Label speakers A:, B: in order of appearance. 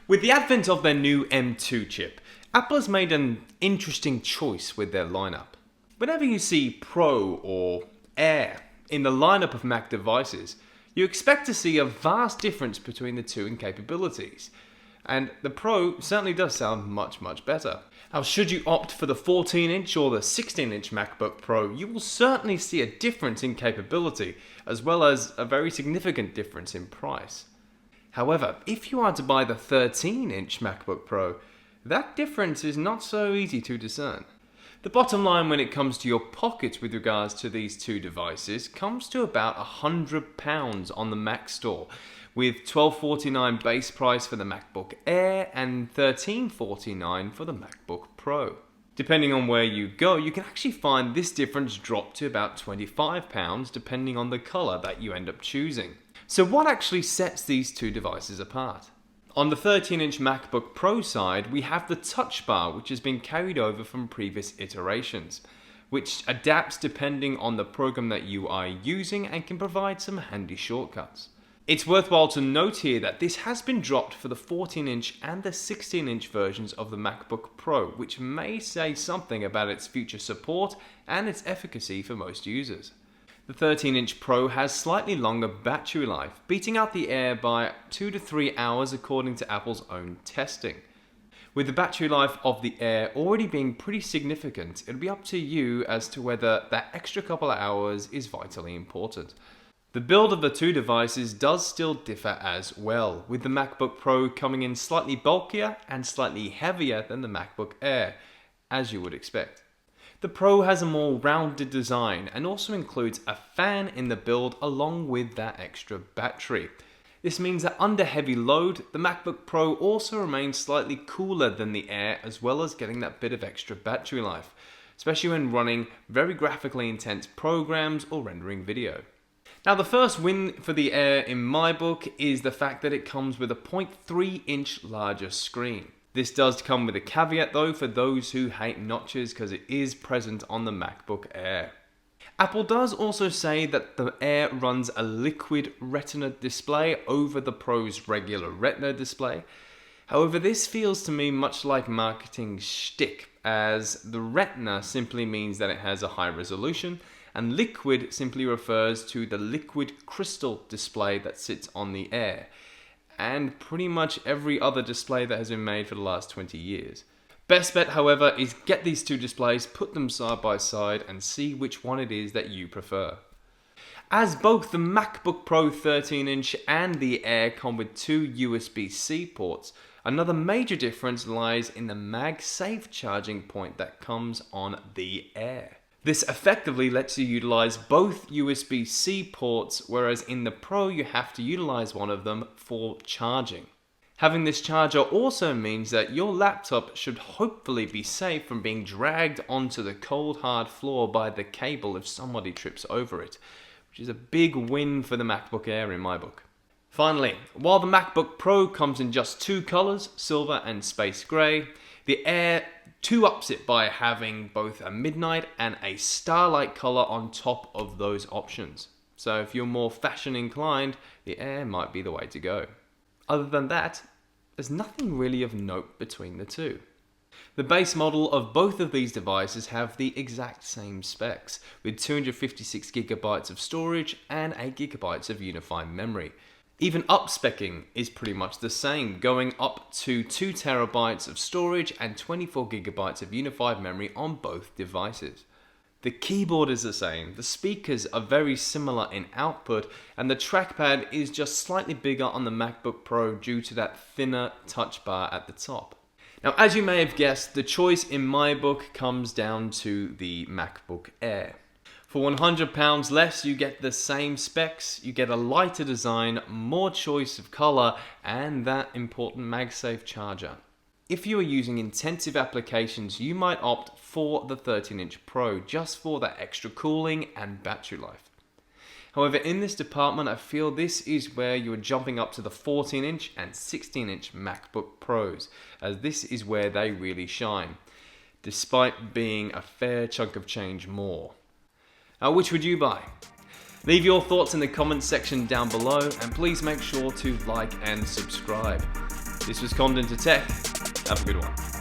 A: With the advent of their new M2 chip, Apple has made an interesting choice with their lineup. Whenever you see Pro or Air in the lineup of Mac devices, you expect to see a vast difference between the two in capabilities. And the Pro certainly does sound much better. Now, should you opt for the 14-inch or the 16-inch MacBook Pro, you will certainly see a difference in capability, as well as a very significant difference in price. However, if you are to buy the 13-inch MacBook Pro, that difference is not so easy to discern. The bottom line when it comes to your pocket with regards to these two devices comes to about £100 on the Mac store, with $1249 base price for the MacBook Air and $1349 for the MacBook Pro. Depending on where you go, you can actually find this difference drop to about £25 depending on the colour that you end up choosing. So what actually sets these two devices apart? On the 13-inch MacBook Pro side, we have the touch bar, which has been carried over from previous iterations, which adapts depending on the program that you are using and can provide some handy shortcuts. It's worthwhile to note here that this has been dropped for the 14-inch and the 16-inch versions of the MacBook Pro, which may say something about its future support and its efficacy for most users. The 13-inch Pro has slightly longer battery life, beating out the Air by 2 to 3 hours according to Apple's own testing. With the battery life of the Air already being pretty significant, it'll be up to you as to whether that extra couple of hours is vitally important. The build of the two devices does still differ as well, with the MacBook Pro coming in slightly bulkier and slightly heavier than the MacBook Air, as you would expect. The Pro has a more rounded design and also includes a fan in the build along with that extra battery. This means that under heavy load, the MacBook Pro also remains slightly cooler than the Air, as well as getting that bit of extra battery life, especially when running very graphically intense programs or rendering video. Now, the first win for the Air in my book is the fact that it comes with a 0.3-inch larger screen. This does come with a caveat though for those who hate notches, because it is present on the MacBook Air. Apple does also say that the Air runs a liquid Retina display over the Pro's regular Retina display. However, this feels to me much like marketing shtick, as the Retina simply means that it has a high resolution, and liquid simply refers to the liquid crystal display that sits on the Air, and pretty much every other display that has been made for the last 20 years. Best bet, however, is get these two displays, put them side by side, and see which one it is that you prefer. As both the MacBook Pro 13-inch and the Air come with two USB-C ports, another major difference lies in the MagSafe charging point that comes on the Air. This effectively lets you utilize both USB-C ports, whereas in the Pro you have to utilize one of them for charging. Having this charger also means that your laptop should hopefully be safe from being dragged onto the cold hard floor by the cable if somebody trips over it, which is a big win for the MacBook Air in my book. Finally, while the MacBook Pro comes in just two colors, silver and space gray, the Air 2-ups it by having both a midnight and a starlight color on top of those options. So if you're more fashion inclined, the Air might be the way to go. Other than that, there's nothing really of note between the two. The base model of both of these devices have the exact same specs, with 256GB of storage and 8GB of unified memory. Even up-speccing is pretty much the same, going up to 2TB of storage and 24GB of unified memory on both devices. The keyboard is the same, the speakers are very similar in output, and the trackpad is just slightly bigger on the MacBook Pro due to that thinner touch bar at the top. Now, as you may have guessed, the choice in my book comes down to the MacBook Air. For £100 less, you get the same specs, you get a lighter design, more choice of colour, and that important MagSafe charger. If you are using intensive applications, you might opt for the 13-inch Pro just for that extra cooling and battery life. However, in this department, I feel this is where you're jumping up to the 14-inch and 16-inch MacBook Pros, as this is where they really shine, despite being a fair chunk of change more. Now, which would you buy? Leave your thoughts in the comments section down below, and please make sure to like and subscribe. This was Condon to Tech. Have a good one.